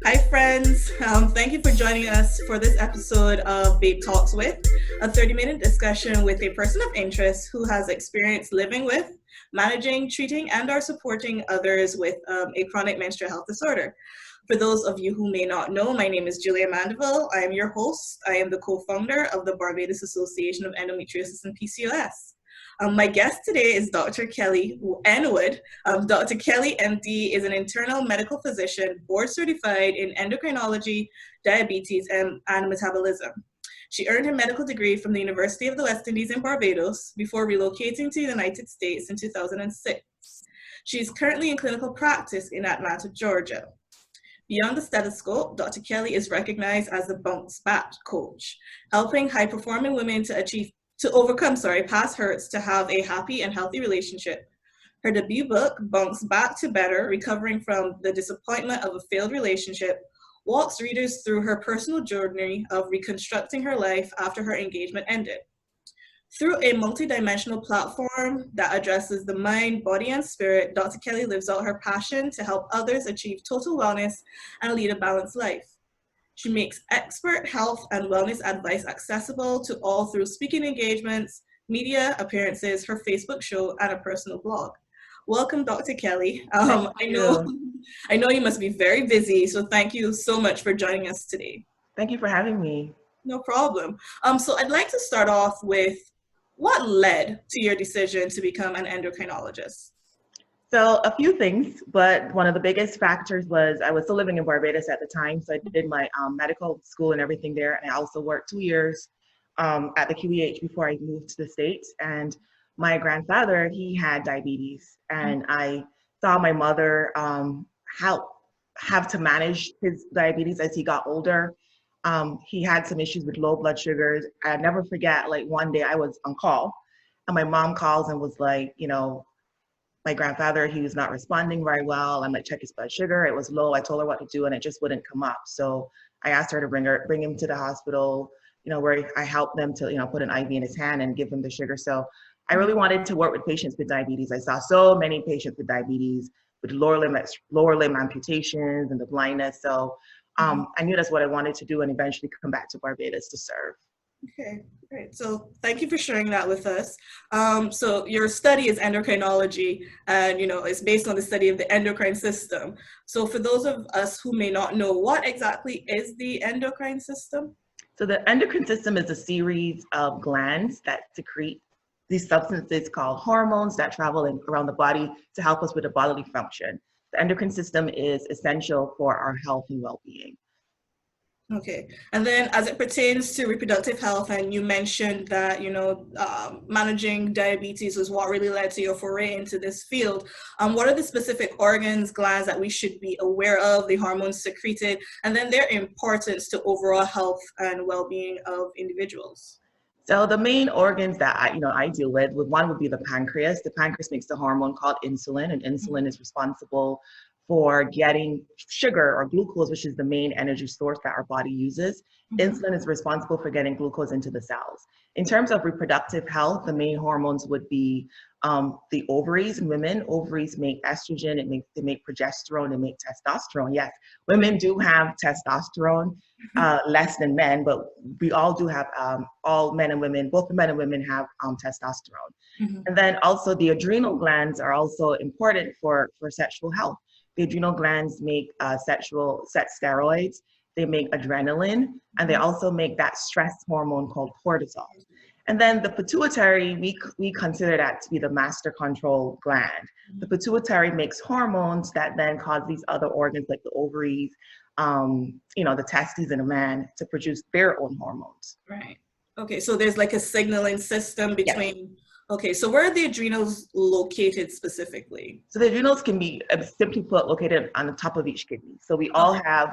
Hi, friends. Thank you for joining us for this episode of BAEP Talks With, a 30-minute discussion with a person of interest who has experience living with, managing, treating, and/or supporting others with a chronic menstrual health disorder. For those of you who may not know, my name is Julia Mandeville. I am your host. I am the co-founder of the Barbados Association of Endometriosis and P.C.O.S. My guest today is Dr. Kelly Enwood. Dr. Kelly, MD, is an internal medical physician, board certified in endocrinology, diabetes, and metabolism. She earned her medical degree from the University of the West Indies in Barbados before relocating to the United States in 2006. She is currently in clinical practice in Atlanta, Georgia. Beyond the stethoscope, Dr. Kelly is recognized as the bounce back coach, helping high-performing women to overcome past hurts to have a happy and healthy relationship. Her debut book, Bounce Back to Better, Recovering from the Disappointment of a Failed Relationship, walks readers through her personal journey of reconstructing her life after her engagement ended. Through a multidimensional platform that addresses the mind, body, and spirit, Dr. Kelly lives out her passion to help others achieve total wellness and lead a balanced life. She makes expert health and wellness advice accessible to all through speaking engagements, media appearances, her Facebook show, and a personal blog. Welcome, Dr. Kelly. Thank you. I know you must be very busy, so thank you so much for joining us today. Thank you for having me. No problem. So I'd like to start off with what led to your decision to become an endocrinologist? So a few things, but one of the biggest factors was I was still living in Barbados at the time. So I did my medical school and everything there. And I also worked 2 years at the QEH before I moved to the States. And my grandfather, he had diabetes. And I saw my mother have to manage his diabetes as he got older. He had some issues with low blood sugars. I never forget, like one day I was on call and my mom calls and was like, my grandfather, he was not responding very well. I'm like, check his blood sugar. It was low. I told her what to do and it just wouldn't come up. So I asked her to bring him to the hospital, where I helped them to, put an IV in his hand and give him the sugar. So I really wanted to work with patients with diabetes. I saw so many patients with diabetes with lower limb amputations and the blindness. So I knew that's what I wanted to do and eventually come back to Barbados to serve. Okay, great. So thank you for sharing that with us. So your study is endocrinology and, it's based on the study of the endocrine system. So for those of us who may not know, what exactly is the endocrine system? So the endocrine system is a series of glands that secrete these substances called hormones that travel around the body to help us with the bodily function. The endocrine system is essential for our health and well-being. Okay, and then as it pertains to reproductive health, and you mentioned that, managing diabetes was what really led to your foray into this field. What are the specific organs, glands that we should be aware of, the hormones secreted, and then their importance to overall health and well-being of individuals? So the main organs that I deal with one would be the pancreas. The pancreas makes the hormone called insulin, and insulin is responsible for getting sugar or glucose, which is the main energy source that our body uses. Insulin is responsible for getting glucose into the cells. In terms of reproductive health, the main hormones would be the ovaries in women. Ovaries make estrogen, they make progesterone, they make testosterone. Yes, women do have testosterone, less than men, but we all do have, all men and women, both men and women have testosterone. And then also the adrenal glands are also important for sexual health. The adrenal glands make sex steroids, they make adrenaline, and they also make that stress hormone called cortisol. And then the pituitary, we consider that to be the master control gland. The pituitary makes hormones that then cause these other organs like the ovaries, the testes in a man to produce their own hormones. Right. Okay, so there's like a signaling system between... Yes. Okay, so where are the adrenals located specifically? So the adrenals can be, simply put, located on the top of each kidney. So we all have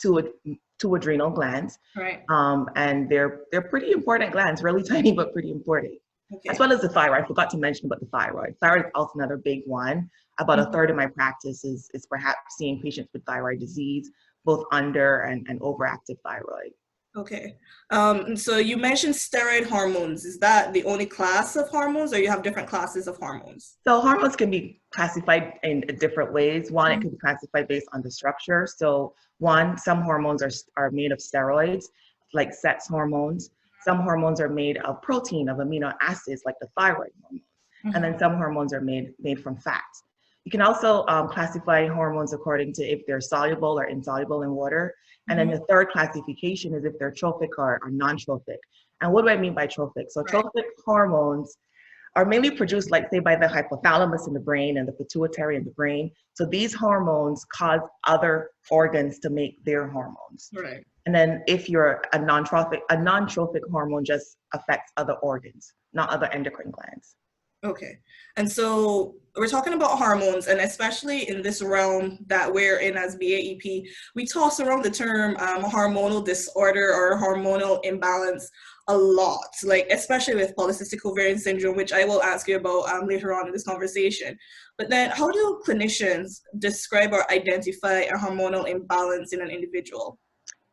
two adrenal glands, right? And they're pretty important glands, really tiny but pretty important. Okay. As well as the thyroid. I forgot to mention about the thyroid. Thyroid is also another big one. About a third of my practice is perhaps seeing patients with thyroid disease, both under and overactive thyroid. Okay. And so you mentioned steroid hormones. Is that the only class of hormones, or you have different classes of hormones? So hormones can be classified in different ways. One, it can be classified based on the structure. So one, some hormones are made of steroids, like sex hormones. Some hormones are made of protein, of amino acids, like the thyroid hormone. And then some hormones are made from fats. You can also classify hormones according to if they're soluble or insoluble in water. And then the third classification is if they're trophic or non-trophic. And what do I mean by trophic? So Right. trophic hormones are mainly produced, like say, by the hypothalamus in the brain and the pituitary in the brain. So these hormones cause other organs to make their hormones. Right. And then if you're a non-trophic hormone just affects other organs, not other endocrine glands. Okay. And so we're talking about hormones, and especially in this realm that we're in as BAEP, we toss around the term hormonal disorder or hormonal imbalance a lot, like especially with polycystic ovarian syndrome, which I will ask you about later on in this conversation. But then how do clinicians describe or identify a hormonal imbalance in an individual?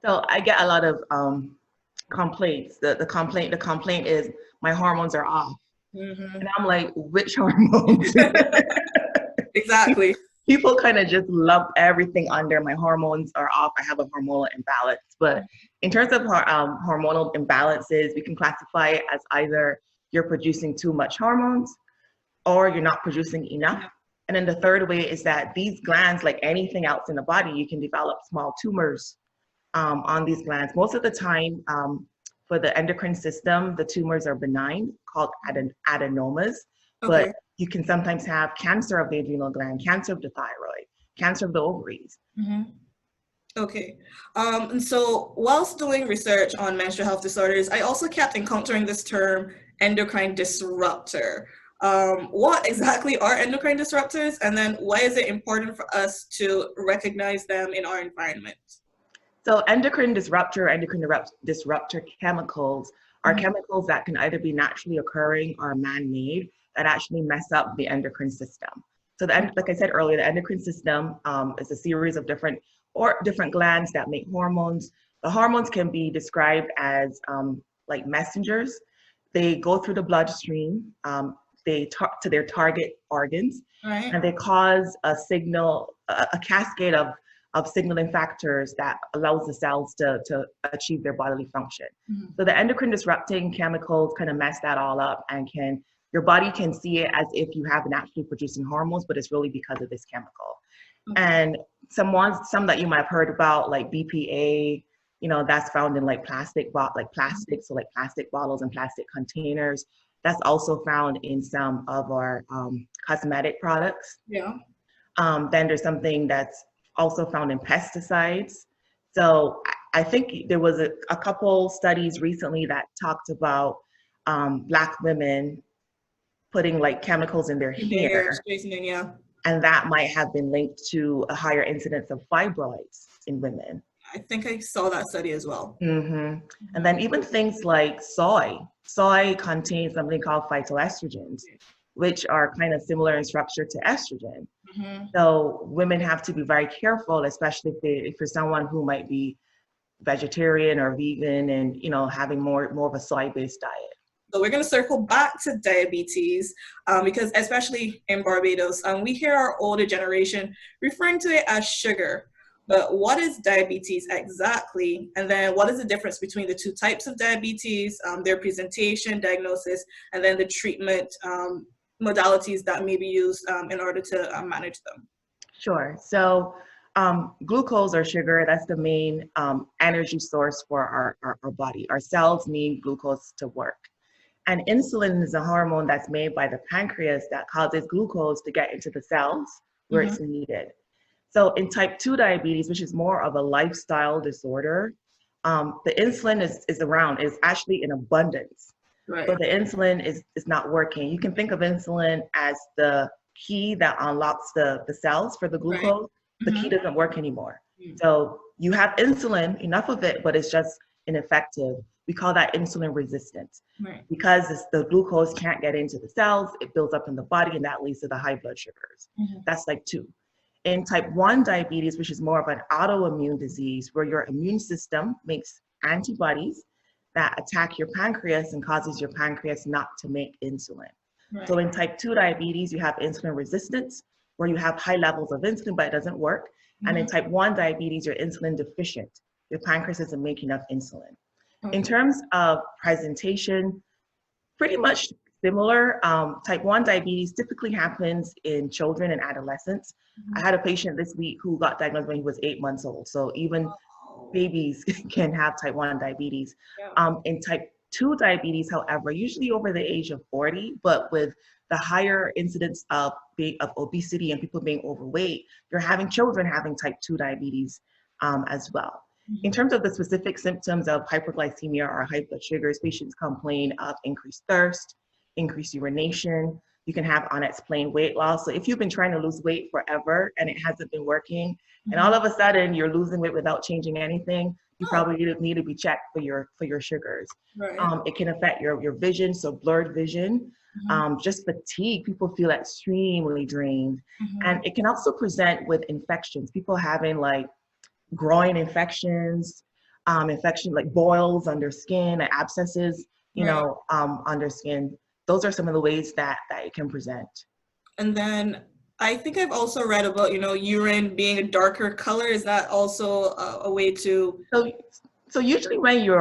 So I get a lot of complaints. The complaint is my hormones are off. And I'm like, which hormones? Exactly. People kind of just lump everything under my hormones are off. I have a hormonal imbalance. But in terms of hormonal imbalances, we can classify it as either you're producing too much hormones or you're not producing enough. And then the third way is that these glands, like anything else in the body, you can develop small tumors on these glands. Most of the time, for the endocrine system, the tumors are benign, called adenomas, Okay. but you can sometimes have cancer of the adrenal gland, cancer of the thyroid, cancer of the ovaries. Okay. And so whilst doing research on menstrual health disorders, I also kept encountering this term endocrine disruptor. What exactly are endocrine disruptors? And then why is it important for us to recognize them in our environment? So endocrine disruptor chemicals are chemicals that can either be naturally occurring or man-made that actually mess up the endocrine system. So like I said earlier, the endocrine system is a series of different glands that make hormones. The hormones can be described as like messengers. They go through the bloodstream. They talk to their target organs, Right. and they cause a cascade of signaling factors that allows the cells to achieve their bodily function. So the endocrine disrupting chemicals kind of mess that all up, and your body can see it as if you haven't actually producing hormones, but it's really because of this chemical. And some that you might have heard about, like BPA, that's found in like plastic plastics, so like plastic bottles and plastic containers. That's also found in some of our cosmetic products. Yeah. Then there's something that's also found in pesticides. So I think there was a couple studies recently that talked about Black women putting like chemicals in their hair, Straightening, yeah. and that might have been linked to a higher incidence of fibroids in women. I think I saw that study as well. And then even things like soy. Soy contains something called phytoestrogens, which are kind of similar in structure to estrogen. So women have to be very careful, especially if you're someone who might be vegetarian or vegan and having more of a soy-based diet. So we're going to circle back to diabetes because especially in Barbados, we hear our older generation referring to it as sugar. But what is diabetes exactly? And then what is the difference between the two types of diabetes, their presentation, diagnosis, and then the treatment modalities that may be used in order to manage them? Sure. So glucose or sugar, that's the main energy source for our body. Our cells need glucose to work. And insulin is a hormone that's made by the pancreas that causes glucose to get into the cells where it's needed. So in type 2 diabetes, which is more of a lifestyle disorder, the insulin is actually in abundance. Right. But the insulin is not working. You can think of insulin as the key that unlocks the cells for the glucose. Right. The key doesn't work anymore. So you have insulin, enough of it, but it's just ineffective. We call that insulin resistance. Right. Because the glucose can't get into the cells, it builds up in the body, and that leads to the high blood sugars. That's type 2. In type 1 diabetes, which is more of an autoimmune disease, where your immune system makes antibodies that attack your pancreas and causes your pancreas not to make insulin. Right. So in type 2 diabetes, you have insulin resistance, where you have high levels of insulin, but it doesn't work. And in type 1 diabetes, you're insulin deficient. Your pancreas isn't making enough insulin. Okay. In terms of presentation, pretty much similar. Type 1 diabetes typically happens in children and adolescents. I had a patient this week who got diagnosed when he was 8 months old. So even babies can have type 1 diabetes. Yeah. In type 2 diabetes, however, usually over the age of 40, but with the higher incidence of obesity and people being overweight, you're having children having type 2 diabetes as well. In terms of the specific symptoms of hyperglycemia or high blood sugars, patients complain of increased thirst, increased urination. You can have unexplained weight loss. So if you've been trying to lose weight forever and it hasn't been working, and all of a sudden you're losing weight without changing anything, you probably need to be checked for your sugars. Right. It can affect your vision, so blurred vision, just fatigue. People feel extremely drained. And it can also present with infections. People having like groin infections, infection like boils under skin, abscesses, under skin. Those are some of the ways that it can present. And then I think I've also read about, urine being a darker color. Is that also a way to? So usually when you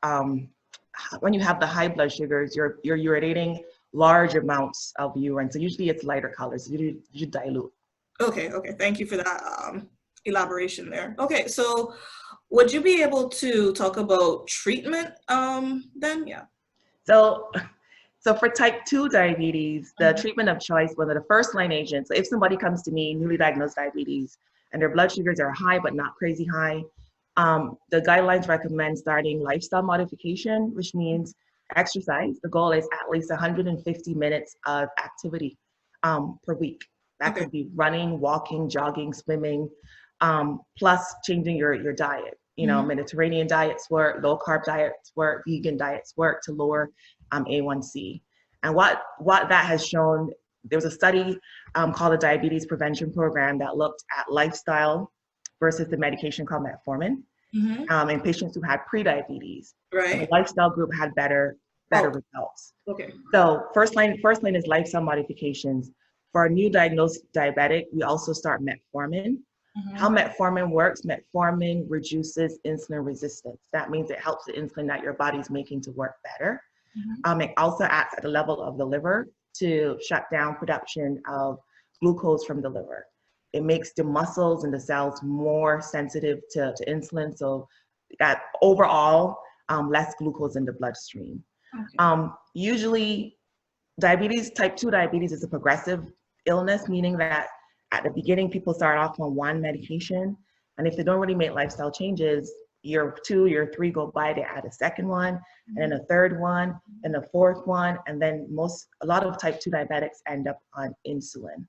have the high blood sugars, you're urinating large amounts of urine. So usually it's lighter colors. So you dilute. Okay. Thank you for that elaboration there. Okay, so would you be able to talk about treatment then? Yeah. So for type 2 diabetes, the treatment of choice, one of the first line agents, so if somebody comes to me, newly diagnosed diabetes, and their blood sugars are high but not crazy high, the guidelines recommend starting lifestyle modification, which means exercise. The goal is at least 150 minutes of activity per week. That could be running, walking, jogging, swimming, plus changing your diet. Mediterranean diets work, low carb diets work, vegan diets work to lower A1C. And what that has shown, there was a study called the Diabetes Prevention Program that looked at lifestyle versus the medication called metformin in patients who had prediabetes. Right. And the lifestyle group had better results. Okay. So first line is lifestyle modifications. For a new diagnosed diabetic, we also start metformin. How metformin works, metformin reduces insulin resistance. That means it helps the insulin that your body's making to work better. It also acts at the level of the liver to shut down production of glucose from the liver. It makes the muscles and the cells more sensitive to insulin, so that overall, less glucose in the bloodstream. Usually, type 2 diabetes is a progressive illness, meaning that at the beginning, people start off on one medication, and if they don't really make lifestyle changes, year 2, year 3 go by, they add a second one, and then a third one, and a fourth one, and then a lot of type 2 diabetics end up on insulin.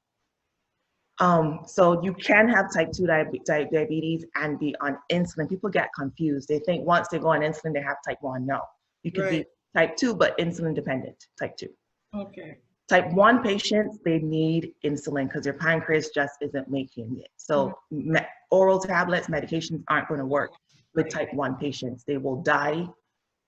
So you can have type 2 diabetes and be on insulin. People get confused. They think once they go on insulin, they have type 1. No, you can be type 2, but insulin dependent, type 2. Okay. Type 1 patients, they need insulin because their pancreas just isn't making it. So oral tablets, medications aren't going to work with type 1 patients. They will die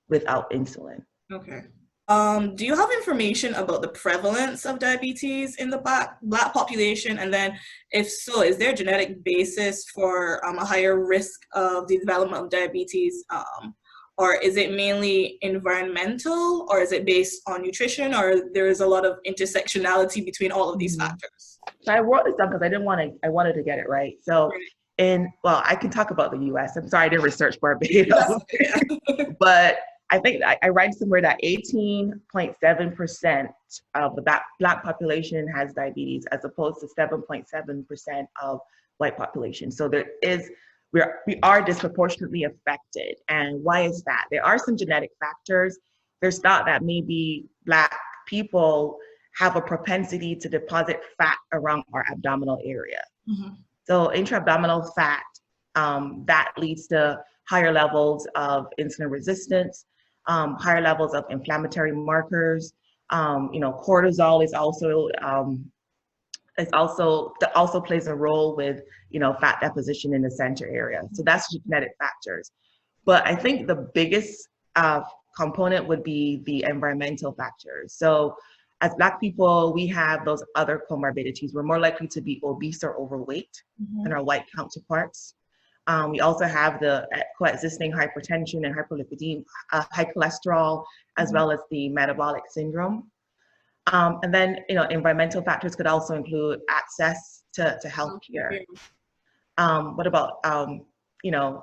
without insulin. Okay. Do you have information about the prevalence of diabetes in the Black population? And then if so, is there a genetic basis for a higher risk of the development of diabetes? Or is it mainly environmental, or is it based on nutrition, or there is a lot of intersectionality between all of these factors? So I wrote this down because I wanted to get it right. So I can talk about the US. I'm sorry, I didn't research Barbados. But I think I read somewhere that 18.7% of the Black population has diabetes, as opposed to 7.7% of white population. So we are disproportionately affected. And why is that? There are some genetic factors. There's thought that maybe Black people have a propensity to deposit fat around our abdominal area. So intra-abdominal fat, that leads to higher levels of insulin resistance, higher levels of inflammatory markers. Cortisol also plays a role with fat deposition in the center area. So that's genetic factors. But I think the biggest component would be the environmental factors. So as Black people, we have those other comorbidities. We're more likely to be obese or overweight than our white counterparts. We also have the coexisting hypertension and hyperlipidemia, high cholesterol, as well as the metabolic syndrome. And then, environmental factors could also include access to healthcare. What about,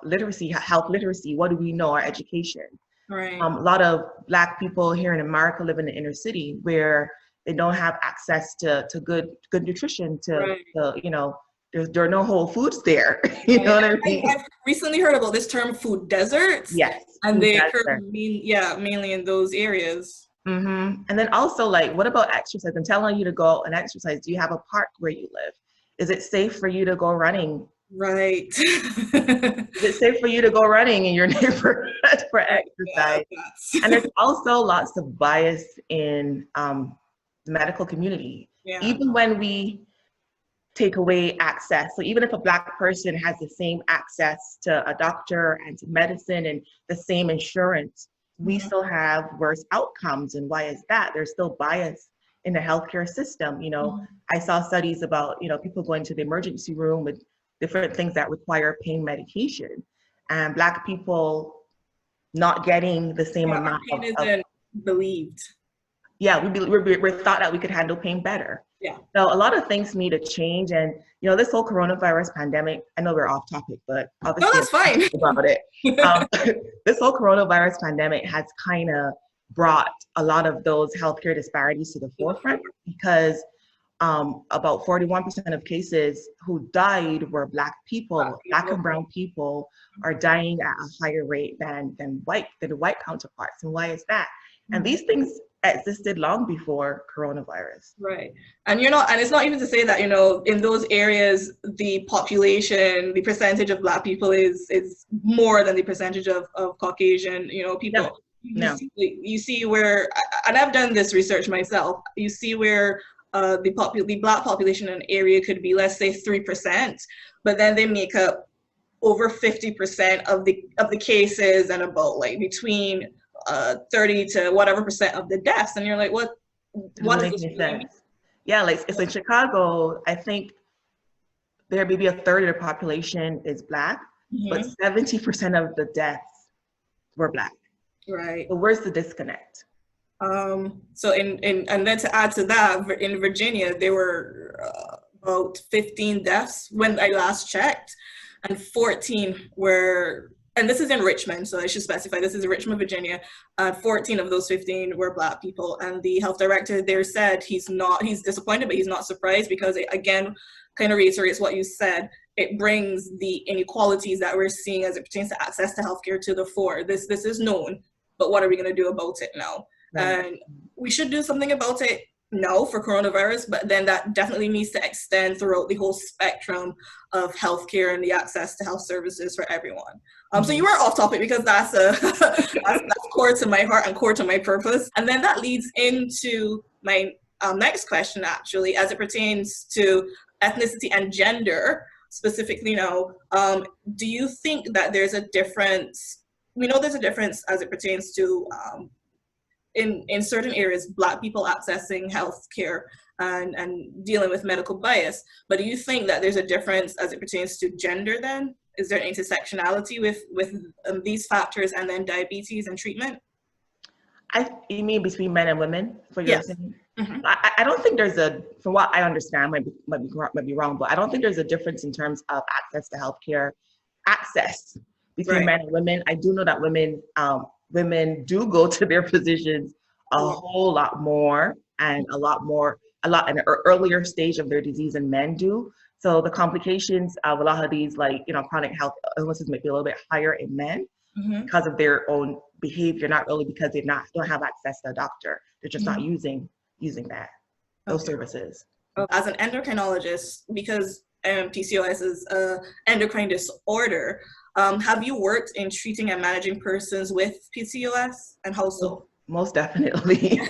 literacy, health literacy? What do we know? Our education. Right. A lot of Black people here in America live in the inner city where they don't have access to good nutrition. There are no whole foods there. You know what I mean? I've recently heard about this term, food deserts. Yes. And they occur mainly in those areas. Mm-hmm. And then also, like, what about exercise? I'm telling you to go and exercise. Do you have a park where you live? Is it safe for you to go running? Right. Is it safe for you to go running in your neighborhood for exercise? Yeah, and there's also lots of bias in the medical community. Yeah. Even when we take away access, so even if a Black person has the same access to a doctor and to medicine and the same insurance, we still have worse outcomes. And why is that? There's still bias in the healthcare system. I saw studies about, people going to the emergency room with different things that require pain medication, and Black people not getting the same amount pain isn't believed. Yeah, we're thought that we could handle pain better. Yeah. So a lot of things need to change, and this whole coronavirus pandemic. I know we're off topic, but obviously no, that's fine about it. This whole coronavirus pandemic has kind of brought a lot of those healthcare disparities to the forefront, because about 41% of cases who died were Black people. Black and brown people are dying at a higher rate than the white counterparts. And why is that? And these things existed long before coronavirus. Right. And and it's not even to say that, in those areas, the population, the percentage of Black people is more than the percentage of Caucasian, people. No. You see where, and I've done this research myself, you see where the Black population in an area could be, let's say, 3%, but then they make up over 50% of the cases, and about like between 30 to whatever percent of the deaths. And you're like, what does this mean? Yeah, like it's in Chicago, I think there may be a third of the population is Black, but 70% of the deaths were Black. Right. So where's the disconnect? So and then to add to that, in Virginia, there were about 15 deaths when I last checked, and 14 were, and this is in Richmond, so I should specify, this is Richmond, Virginia. 14 of those 15 were Black people, and the health director there said he's disappointed, but he's not surprised, because it, again, kind of reiterates what you said. It brings the inequalities that we're seeing as it pertains to access to healthcare to the fore. This is known, but what are we going to do about it now? Right. And we should do something about it now for coronavirus, but then that definitely needs to extend throughout the whole spectrum of healthcare and the access to health services for everyone. So you were off topic, because that's core to my heart and core to my purpose. And then that leads into my next question, actually, as it pertains to ethnicity and gender specifically now. Do you think that there's a difference? We know there's a difference as it pertains to in certain areas, Black people accessing healthcare and dealing with medical bias. But do you think that there's a difference as it pertains to gender then? Is there intersectionality with these factors, and then diabetes and treatment? You mean between men and women? For your yes. I don't think there's from what I understand, might be wrong, but I don't think there's a difference in terms of access to healthcare, access between men and women. I do know that women do go to their physicians a whole lot more, and a lot in an earlier stage of their disease than men do. So the complications of a lot of these, like, chronic health illnesses might be a little bit higher in men because of their own behavior, not really because they don't have access to a doctor. They're just not using those services. As an endocrinologist, because P.C.O.S is an endocrine disorder, have you worked in treating and managing persons with P.C.O.S, and how so? Most definitely.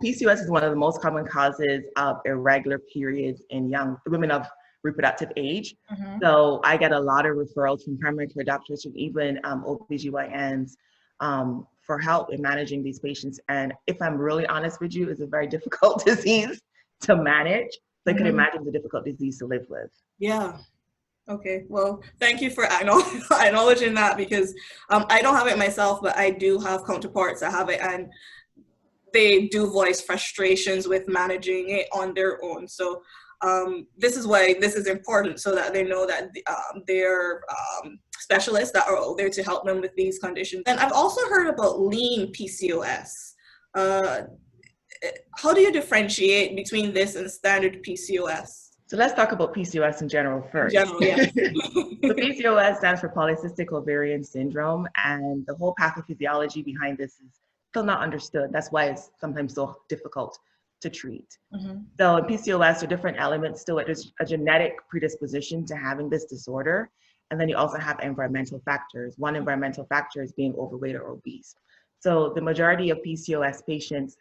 P.C.O.S is one of the most common causes of irregular periods in young women of reproductive age. Mm-hmm. So I get a lot of referrals from primary care doctors and even OBGYNs for help in managing these patients. And if I'm really honest with you, it's a very difficult disease to manage. So I can imagine the difficult disease to live with. Yeah. Okay. Well, thank you for acknowledging that, because I don't have it myself, but I do have counterparts that have it, and they do voice frustrations with managing it on their own. So this is why this is important, so that they know that they're specialists that are out there to help them with these conditions. And I've also heard about lean PCOS. How do you differentiate between this and standard PCOS? So let's talk about PCOS in general In first. general, yeah. So PCOS stands for polycystic ovarian syndrome, and the whole pathophysiology behind this is still not understood. That's why it's sometimes so difficult to treat. Mm-hmm. So in PCOS, there are different elements to it. There's a genetic predisposition to having this disorder, and then you also have environmental factors. One environmental factor is being overweight or obese. So the majority of PCOS patients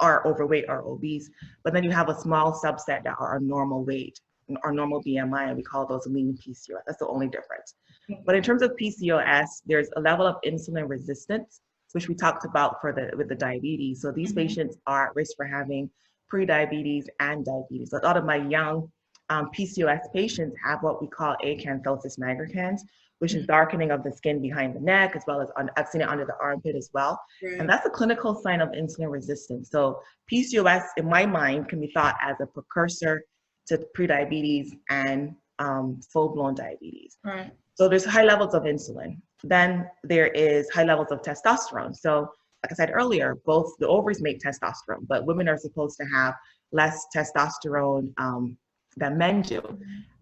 are overweight or obese, but then you have a small subset that are normal weight or normal BMI, and we call those lean PCOS. That's the only difference. But in terms of PCOS, there's a level of insulin resistance, which we talked about with the diabetes. So these patients are at risk for having pre-diabetes and diabetes. So a lot of my young PCOS patients have what we call acanthosis nigricans, which is darkening of the skin behind the neck, as well as I've seen it under the armpit as well. Right. And that's a clinical sign of insulin resistance. So PCOS, in my mind, can be thought as a precursor to prediabetes and full-blown diabetes. Right. So there's high levels of insulin. Then there is high levels of testosterone. So like I said earlier, both the ovaries make testosterone, but women are supposed to have less testosterone than men do.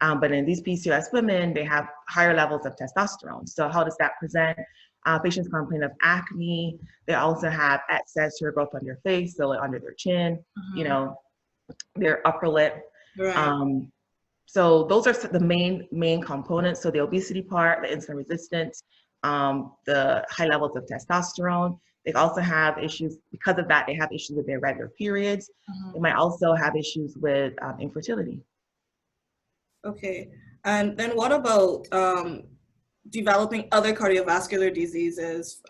But in these PCOS women, they have higher levels of testosterone. So how does that present? Patients complain of acne. They also have excess hair growth on their face, so under their chin, their upper lip. Right. So those are the main components. So the obesity part, the insulin resistance, the high levels of testosterone. They also have issues, because of that, they have issues with their regular periods. They might also have issues with infertility. Okay. And then what about developing other cardiovascular diseases?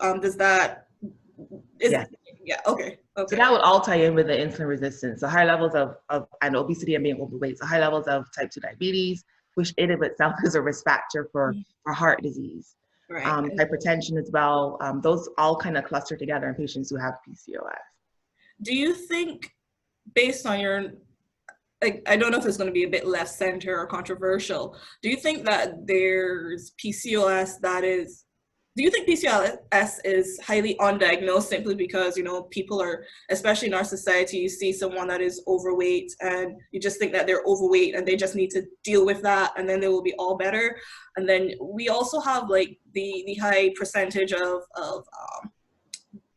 Yes. Yeah, okay. So that would all tie in with the insulin resistance. So high levels of and obesity and being overweight. So high levels of type 2 diabetes, which in of itself is a risk factor for heart disease. Right. Hypertension as well. Those all kind of cluster together in patients who have PCOS. Do you think, based on your, I don't know if it's going to be a bit left center or controversial, do you think that there's PCOS do you think PCOS is highly undiagnosed simply because, people are, especially in our society, you see someone that is overweight and you just think that they're overweight and they just need to deal with that and then they will be all better? And then we also have the high percentage of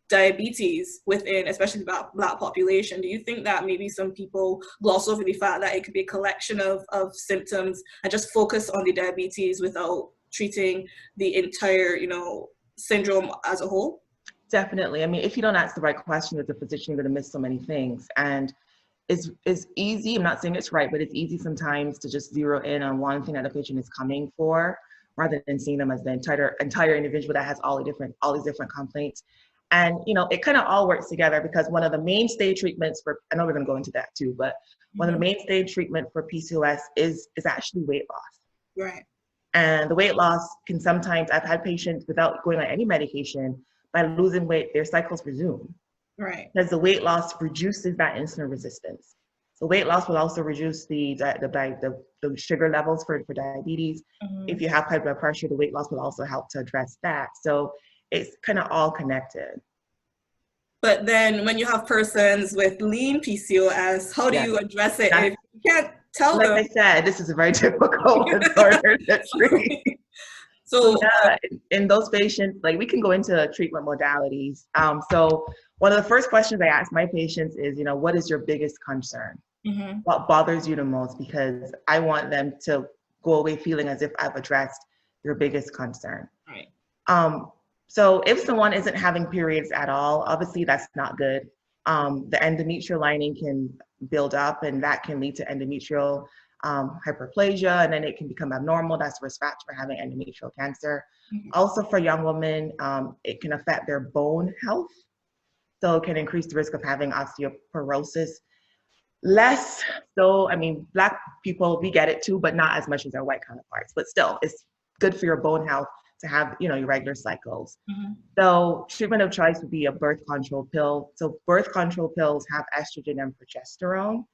diabetes within, especially the Black population. Do you think that maybe some people gloss over the fact that it could be a collection of symptoms and just focus on the diabetes without treating the entire, syndrome as a whole? Definitely. I mean, if you don't ask the right question as a physician, you're going to miss so many things. And it's easy, I'm not saying it's right, but it's easy sometimes to just zero in on one thing that the patient is coming for, rather than seeing them as the entire individual that has all these different complaints. And, it kind of all works together, because one of the mainstay treatments I know we're going to go into that too, but one of the mainstay treatment for PCOS is actually weight loss. Right. And the weight loss can sometimes, I've had patients without going on any medication, by losing weight, their cycles resume. Right. Because the weight loss reduces that insulin resistance. So weight loss will also reduce the sugar levels for diabetes. If you have high blood pressure, the weight loss will also help to address that. So it's kind of all connected. But then when you have persons with lean PCOS, how do you address it if you can't tell them? Like I said, this is a very difficult disorder to treat. So yeah, in those patients, we can go into treatment modalities. So one of the first questions I ask my patients is, what is your biggest concern? What bothers you the most? Because I want them to go away feeling as if I've addressed your biggest concern. Right. So if someone isn't having periods at all, obviously that's not good. The endometrial lining can build up, and that can lead to endometrial hyperplasia, and then it can become abnormal. That's a risk factor for having endometrial cancer. Also for young women, it can affect their bone health. So it can increase the risk of having osteoporosis. Less so, I mean, Black people, we get it too, but not as much as our white counterparts. But still, it's good for your bone health to have, you know, your regular cycles. So treatment of choice would be a birth control pill. So birth control pills have estrogen and progesterone.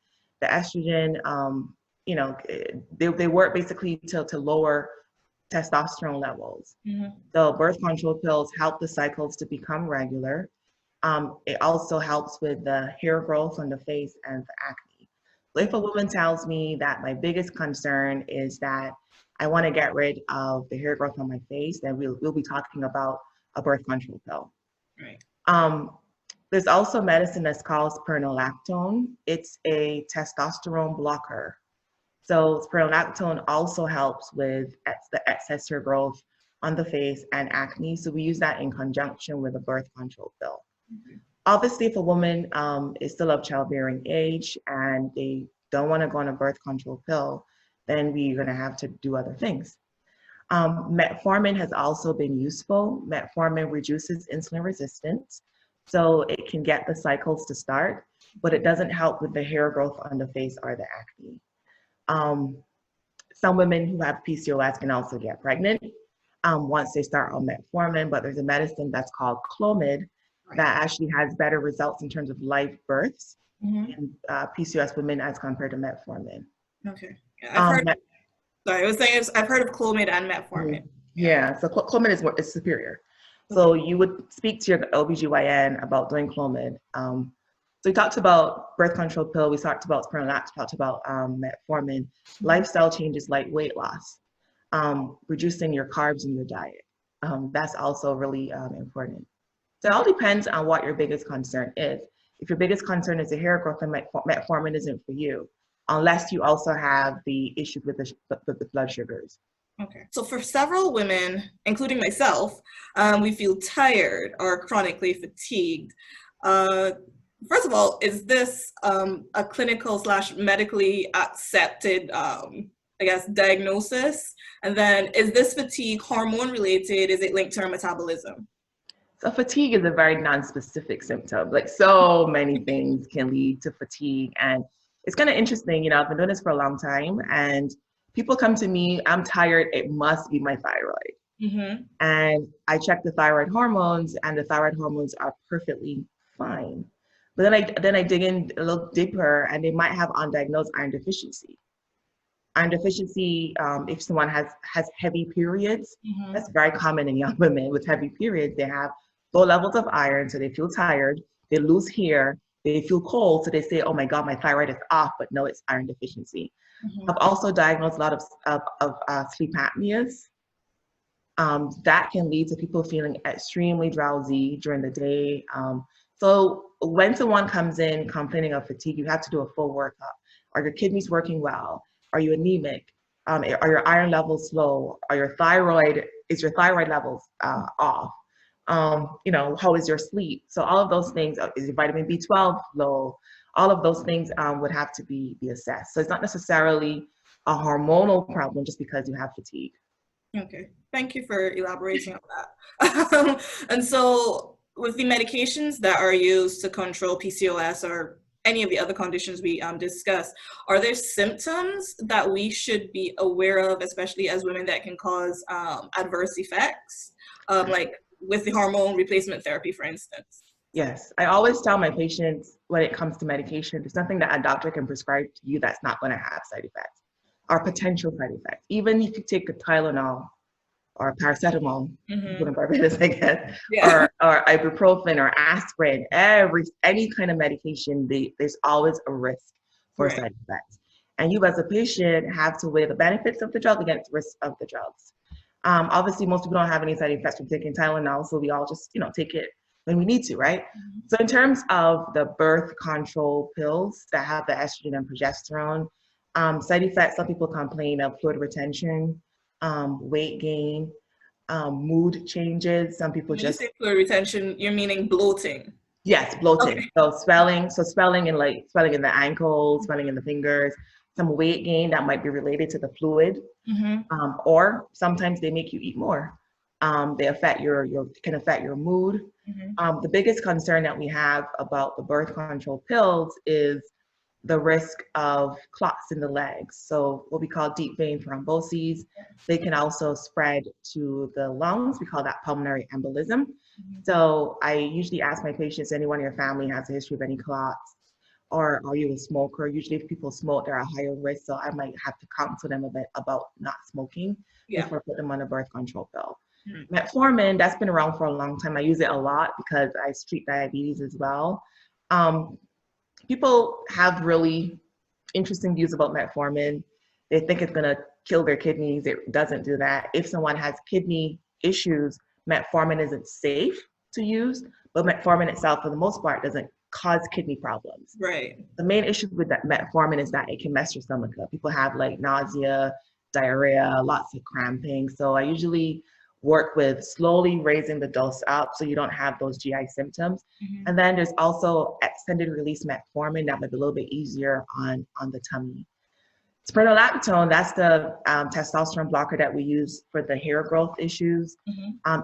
The estrogen, you know, they work basically to lower testosterone levels. So birth control pills help the cycles to become regular. It also helps with the hair growth on the face and the acne. So if a woman tells me that my biggest concern is that I want to get rid of the hair growth on my face, then we'll be talking about a birth control pill. Right. There's also medicine that's called spironolactone. It's a testosterone blocker. So spironolactone also helps with the excess hair growth on the face and acne. So we use that in conjunction with a birth control pill. Obviously, if a woman is still of childbearing age and they don't want to go on a birth control pill, then we're going to have to do other things. Metformin has also been useful. Metformin reduces insulin resistance, so it can get the cycles to start, but it doesn't help with the hair growth on the face or the acne. Some women who have P.C.O.S can also get pregnant once they start on metformin, but there's a medicine that's called Clomid that actually has better results in terms of live births in P.C.O.S women as compared to metformin. Okay. Yeah, sorry, I was saying I've heard of Clomid and metformin. Yeah, so Clomid is superior. So you would speak to your OBGYN about doing Clomid. So we talked about birth control pill, we talked about spironolactone, talked about metformin, lifestyle changes like weight loss, reducing your carbs in your diet. That's also really important. So it all depends on what your biggest concern is. If your biggest concern is the hair growth, then metformin isn't for you, unless you also have the issues with the blood sugars. Okay. So for several women, including myself, we feel tired or chronically fatigued. First of all, is this a clinical / medically accepted, I guess, diagnosis? And then is this fatigue hormone related? Is it linked to our metabolism? So fatigue is a very non-specific symptom. Like so many things can lead to fatigue. And it's kind of interesting, you know, I've been doing this for a long time and people come to me, I'm tired, it must be my thyroid. And I check the thyroid hormones and the thyroid hormones are perfectly fine. But then I dig in a little deeper and they might have undiagnosed iron deficiency. Iron deficiency, if someone has heavy periods, that's very common in young women with heavy periods. They have low levels of iron, so they feel tired, they lose hair, they feel cold, so they say, oh my God, my thyroid is off, but no, it's iron deficiency. I've also diagnosed a lot of sleep apneas. That can lead to people feeling extremely drowsy during the day. So when someone comes in complaining of fatigue, you have to do a full workup. Are your kidneys working well? Are you anemic? Are your iron levels low? Is your thyroid levels off? You know, how is your sleep? So all of those things, is your vitamin B12 low? All of those things would have to be assessed. So it's not necessarily a hormonal problem just because you have fatigue. Okay, thank you for elaborating on that. And so with the medications that are used to control PCOS or any of the other conditions we discussed, are there symptoms that we should be aware of, especially as women, that can cause adverse effects, like with the hormone replacement therapy, for instance? Yes, I always tell my patients when it comes to medication, there's nothing that a doctor can prescribe to you that's not going to have side effects or potential side effects. Even if you take a Tylenol or paracetamol, in Barbados, I guess, or ibuprofen or aspirin, any kind of medication, there's always a risk for side effects. And you as a patient have to weigh the benefits of the drug against the risks of the drugs. Obviously, most people don't have any side effects from taking Tylenol, so we all just, you know, take it when we need to, right? So in terms of the birth control pills that have the estrogen and progesterone, side effects, some people complain of fluid retention, weight gain, mood changes. Some people when you say fluid retention, you're meaning bloating? Yes, bloating. Okay. So swelling in the ankles, swelling in the fingers. some weight gain that might be related to the fluid, or sometimes they make you eat more. They affect can affect your mood. The biggest concern that we have about the birth control pills is the risk of clots in the legs. So what we call deep vein thromboses. They can also spread to the lungs. We call that pulmonary embolism. So I usually ask my patients, anyone in your family has a history of any clots, or are you a smoker? Usually if people smoke, they're at higher risk. So I might have to counsel them a bit about not smoking before I put them on a birth control pill. Metformin, that's been around for a long time. I use it a lot because I treat diabetes as well. People have really interesting views about metformin. They think it's gonna kill their kidneys. It doesn't do that. If someone has kidney issues, metformin isn't safe to use, but metformin itself, for the most part, doesn't cause kidney problems. Right. The main issue with that metformin is that it can mess your stomach up. People have like nausea, diarrhea, lots of cramping. So I usually work with slowly raising the dose up so you don't have those GI symptoms. And then there's also extended release metformin that might be a little bit easier on the tummy. Spironolactone, that's the testosterone blocker that we use for the hair growth issues.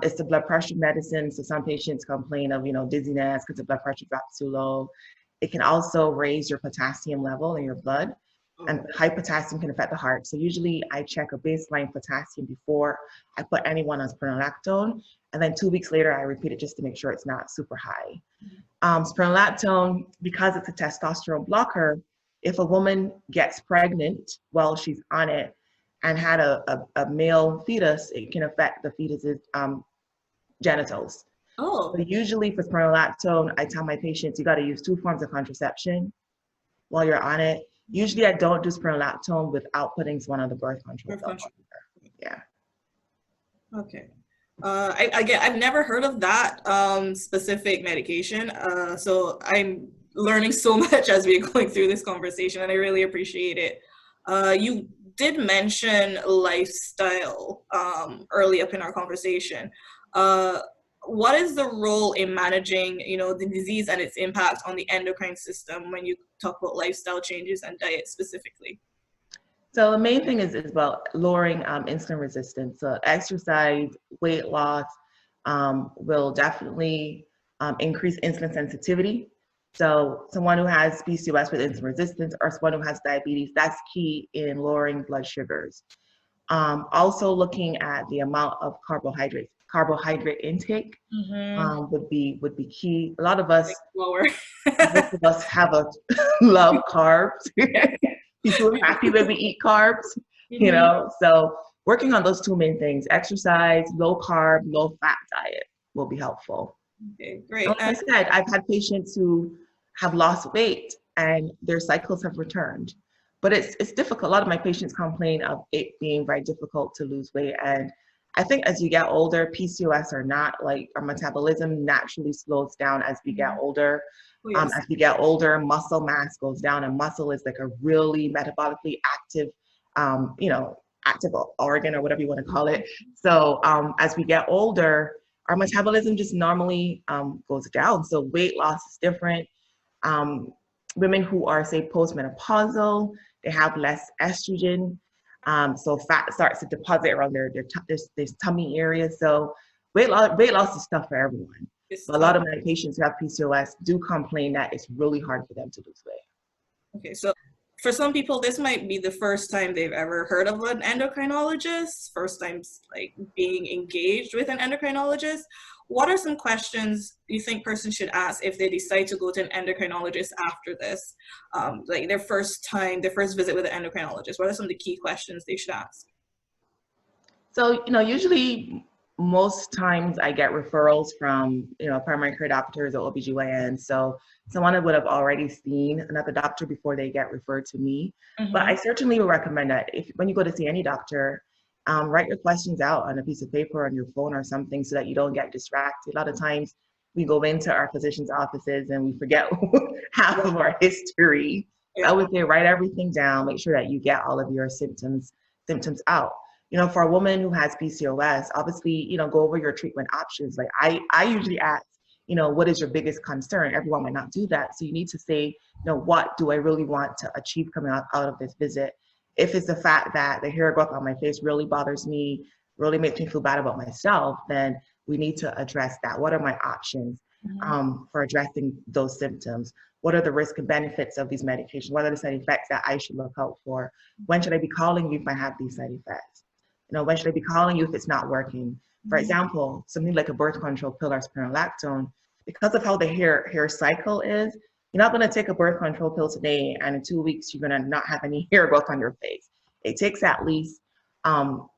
It's the blood pressure medicine. So some patients complain of, dizziness because the blood pressure drops too low. It can also raise your potassium level in your blood. And high potassium can affect the heart. So usually I check a baseline potassium before I put anyone on spironolactone. And then 2 weeks later, I repeat it just to make sure it's not super high. Spironolactone, because it's a testosterone blocker, if a woman gets pregnant while she's on it and had a male fetus, it can affect the fetus's genitals. So usually for spironolactone, I tell my patients, you got to use 2 forms of contraception while you're on it. Usually I don't do spironolactone without putting one on the birth control. Yeah. Okay. I've never heard of that specific medication. So I'm learning so much as we're going through this conversation, and I really appreciate it. You did mention lifestyle early up in our conversation. What is the role in managing, the disease and its impact on the endocrine system when you talk about lifestyle changes and diet specifically? So the main thing is about lowering insulin resistance. So exercise, weight loss will definitely increase insulin sensitivity. So someone who has P.C.O.S with insulin resistance or someone who has diabetes, that's key in lowering blood sugars. Also looking at the amount of carbohydrate intake would be key. A lot of us, lower. most of us have a love carbs. People are happy when we eat carbs, So working on those 2 main things, exercise, low carb, low fat diet will be helpful. Okay, great. Like I said, I've had patients who have lost weight and their cycles have returned. But it's difficult. A lot of my patients complain of it being very difficult to lose weight. And I think as you get older, P.C.O.S or not, like our metabolism naturally slows down as we get older. As we get older, muscle mass goes down, and muscle is like a really metabolically active, active organ or whatever you want to call it. So as we get older, our metabolism just normally goes down. So weight loss is different. Women who are, say, postmenopausal, they have less estrogen. So fat starts to deposit around their tummy area. So weight loss is tough for everyone. But a lot of my patients who have P.C.O.S do complain that it's really hard for them to lose weight. Okay, so for some people, this might be the first time they've ever heard of an endocrinologist, first time like being engaged with an endocrinologist. What are some questions you think persons should ask if they decide to go to an endocrinologist after this, like their first visit with an endocrinologist? What are some of the key questions they should ask? So, usually most times I get referrals from, primary care doctors or OBGYN. So someone would have already seen another doctor before they get referred to me. But I certainly would recommend that when you go to see any doctor, write your questions out on a piece of paper on your phone or something so that you don't get distracted. A lot of times we go into our physician's offices and we forget half of our history. I would say write everything down, make sure that you get all of your symptoms out. For a woman who has P.C.O.S, obviously, go over your treatment options. Like I usually ask, what is your biggest concern? Everyone might not do that. So you need to say, what do I really want to achieve coming out of this visit? If it's the fact that the hair growth on my face really bothers me, really makes me feel bad about myself, then we need to address that. What are my options for addressing those symptoms? What are the risks and benefits of these medications? What are the side effects that I should look out for? When should I be calling you if I have these side effects? When should I be calling you if it's not working? For example, something like a birth control pill or spironolactone, because of how the hair cycle is, you're not going to take a birth control pill today and in 2 weeks you're going to not have any hair growth on your face. It takes at least 4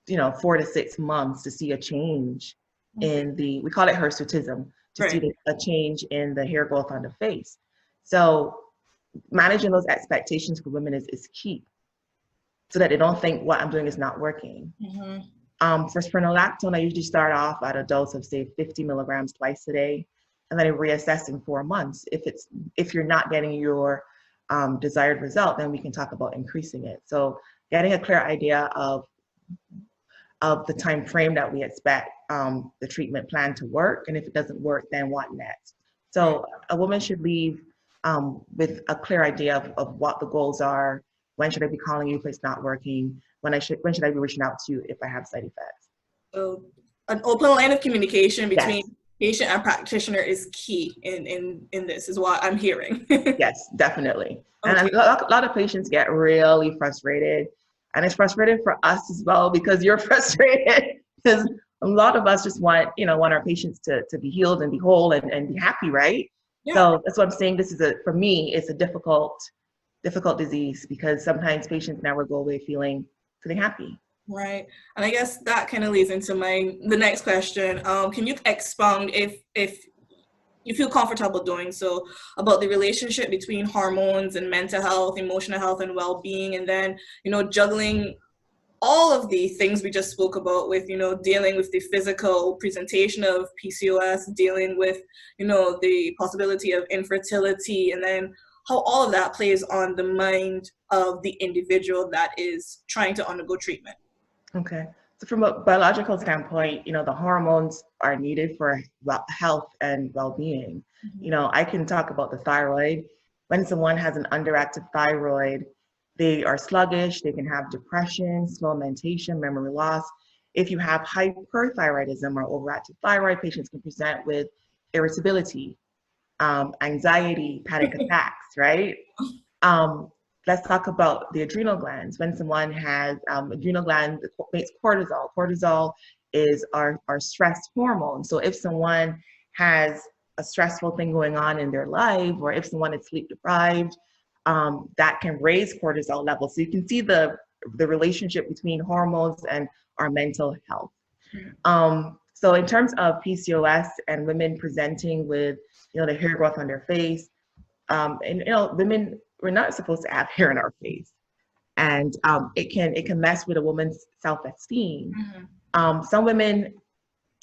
to 6 months to see a change in we call it hirsutism, to see a change in the hair growth on the face. So managing those expectations for women is key, so that they don't think what I'm doing is not working. For spironolactone, I usually start off at a dose of say 50 milligrams twice a day, and then I reassess in 4 months. If you're not getting your desired result, then we can talk about increasing it. So getting a clear idea of the time frame that we expect the treatment plan to work, and if it doesn't work, then what next? So a woman should leave with a clear idea of what the goals are. When should I be calling you if it's not working? When should I be reaching out to you if I have side effects? So an open line of communication between Yes. patient and practitioner is key in this, is what I'm hearing. Yes, definitely. Okay. And a lot of patients get really frustrated. And it's frustrating for us as well, because you're frustrated, because a lot of us just want our patients to be healed and be whole and be happy, right? Yeah. So that's what I'm saying. For me, it's a difficult disease, because sometimes patients never go away feeling happy. Right. And I guess that kind of leads into the next question. Can you expound, if you feel comfortable doing so, about the relationship between hormones and mental health, emotional health, and well-being, and then, juggling all of the things we just spoke about with, dealing with the physical presentation of PCOS, dealing with, the possibility of infertility, and then how all of that plays on the mind of the individual that is trying to undergo treatment. Okay. So from a biological standpoint, the hormones are needed for health and well-being. I can talk about the thyroid. When someone has an underactive thyroid, they are sluggish, they can have depression, slow mentation, memory loss. If you have hyperthyroidism or overactive thyroid, patients can present with irritability, anxiety, panic attacks, right? Let's talk about the adrenal glands. When someone has adrenal gland, it makes cortisol. Cortisol is our stress hormone. So if someone has a stressful thing going on in their life, or if someone is sleep deprived, that can raise cortisol levels. So you can see the relationship between hormones and our mental health. So in terms of PCOS and women presenting with the hair growth on their face, women, we're not supposed to have hair in our face, and it can mess with a woman's self-esteem. Some women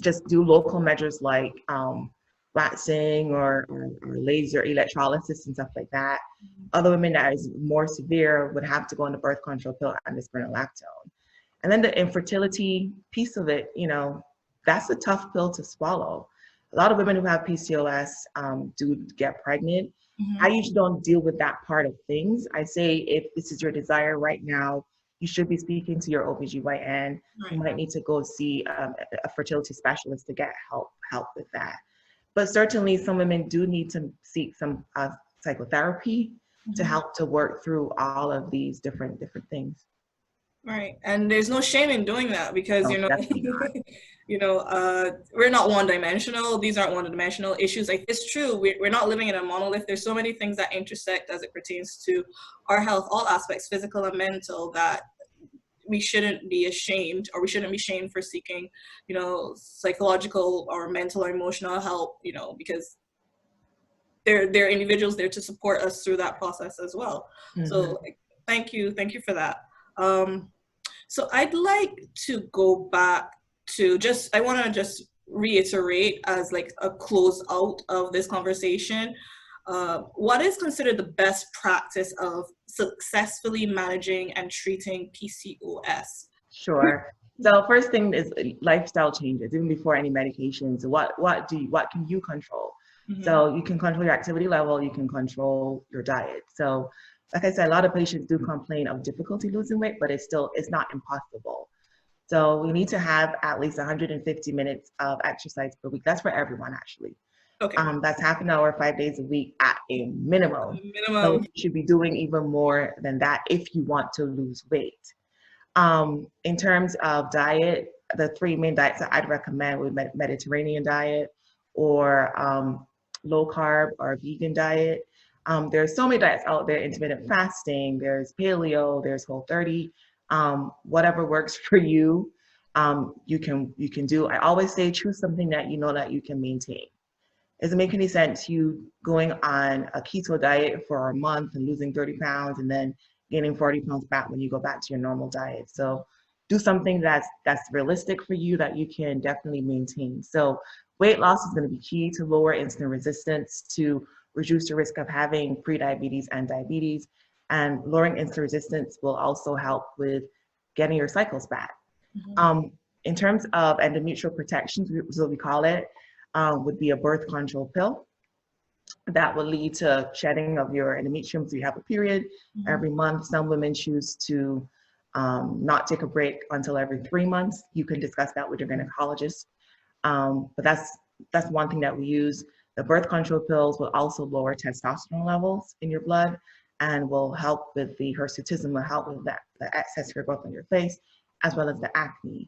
just do local measures like waxing or laser electrolysis and stuff like that. Other women that is more severe would have to go on the birth control pill and the spironolactone. And then the infertility piece of it, that's a tough pill to swallow. A lot of women who have PCOS do get pregnant. I usually don't deal with that part of things. I say, if this is your desire right now, you should be speaking to your OBGYN. Right. You might need to go see a fertility specialist to get help with that. But certainly some women do need to seek some psychotherapy to help to work through all of these different things. Right. And there's no shame in doing that, because, No, we're not one-dimensional. These aren't one-dimensional issues. Like, it's true, we're not living in a monolith. There's so many things that intersect as it pertains to our health, all aspects, physical and mental, that we shouldn't be ashamed, or we shouldn't be shamed for seeking, psychological or mental or emotional help, because they're individuals there to support us through that process as well. So thank you for that. So I'd like to go back to I want to just reiterate, as like a close out of this conversation, what is considered the best practice of successfully managing and treating PCOS? Sure. So first thing is lifestyle changes, even before any medications. What can you control? Mm-hmm. So you can control your activity level, you can control your diet. So like I said, a lot of patients do complain of difficulty losing weight, but it's not impossible. So we need to have at least 150 minutes of exercise per week. That's for everyone actually. Okay. That's half an hour, 5 days a week at a minimum. So Minimum. you should be doing even more than that if you want to lose weight. In terms of diet, the three main diets that I'd recommend would be Mediterranean diet or low carb or vegan diet. There's so many diets out there, intermittent fasting, there's paleo, there's Whole30, whatever works for you, you can do. I always say choose something that you know that you can maintain. Doesn't make any sense you going on a keto diet for a month and losing 30 pounds and then gaining 40 pounds back when you go back to your normal diet. So do something that's realistic for you that you can definitely maintain. So weight loss is going to be key to lower insulin resistance, to reduce the risk of having prediabetes and diabetes. And lowering insulin resistance will also help with getting your cycles back. Mm-hmm. In terms of endometrial protection, so we call it, would be a birth control pill that will lead to shedding of your endometrium so you have a period every month. Some women choose to not take a break until every 3 months. You can discuss that with your gynecologist. But that's one thing that we use. The birth control pills will also lower testosterone levels in your blood and will help with the hirsutism, will help with that, the excess hair growth on your face, as well as the acne.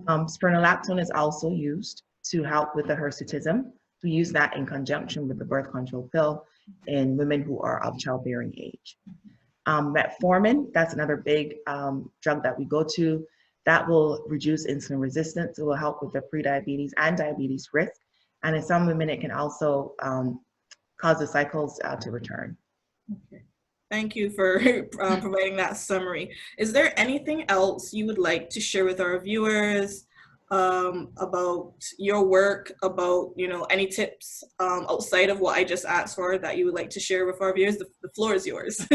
Spironolactone is also used to help with the hirsutism. We use that in conjunction with the birth control pill in women who are of childbearing age. Metformin, that's another big drug that we go to. That will reduce insulin resistance. It will help with the prediabetes and diabetes risk. And in some women, it can also cause the cycles to return. Okay. Thank you for providing that summary. Is there anything else you would like to share with our viewers about your work, about, any tips outside of what I just asked for that you would like to share with our viewers? The floor is yours.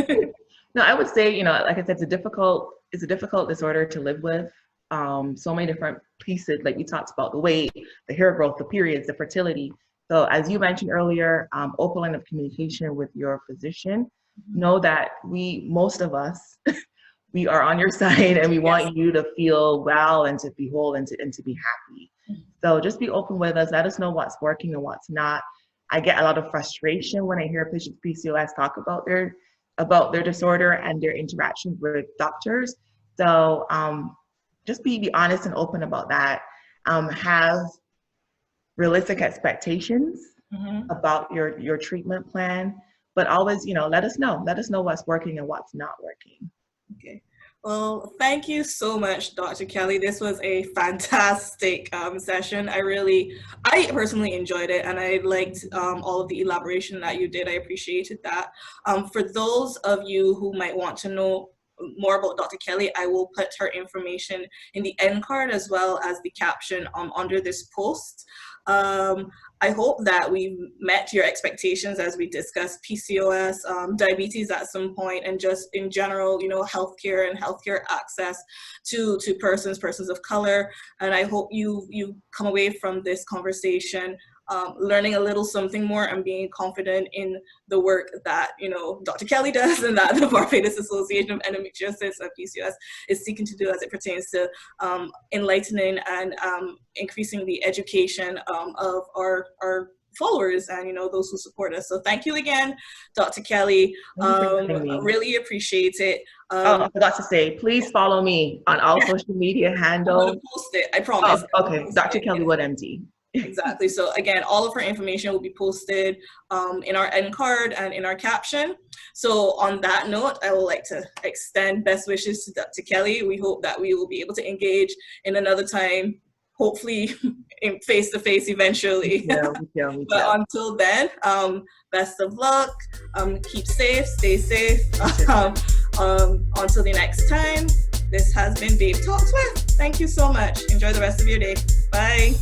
No, I would say, like I said, it's a difficult disorder to live with. So many different pieces, like we talked about the weight, the hair growth, the periods, the fertility. So as you mentioned earlier, open line of communication with your physician. Know that most of us, we are on your side and we want you to feel well and to be whole and to be happy. So just be open with us. Let us know what's working and what's not. I get a lot of frustration when I hear patients with P.C.O.S talk about their disorder and their interactions with doctors. So just be honest and open about that. Have realistic expectations about your treatment plan, but always, let us know what's working and what's not working. Okay. Well, thank you so much, Dr. Kelly. This was a fantastic session. I personally enjoyed it, and I liked all of the elaboration that you did. I appreciated that. For those of you who might want to know more about Dr. Kelly, I will put her information in the end card as well as the caption under this post. I hope that we've met your expectations as we discussed PCOS, diabetes at some point, and just in general, healthcare and healthcare access to persons of color. And I hope you come away from this conversation learning a little something more and being confident in the work that Dr. Kelly does and that the Barbados Association of Endometriosis and PCOS is seeking to do as it pertains to enlightening and increasing the education of our followers and those who support us. So thank you again, Dr. Kelly. Really appreciate it. I forgot to say, please follow me on all social media handles. I'm gonna post it, I promise. Oh, okay, Dr. Kelly Wood MD. Exactly. So again, all of her information will be posted in our end card and in our caption. So on that note, I would like to extend best wishes to Dr. Kelly. We hope that we will be able to engage in another time, hopefully in face-to-face eventually. Yeah. But until then, best of luck. Keep safe, stay safe. Until the next time, this has been BAEP Talks With. Thank you so much. Enjoy the rest of your day. Bye.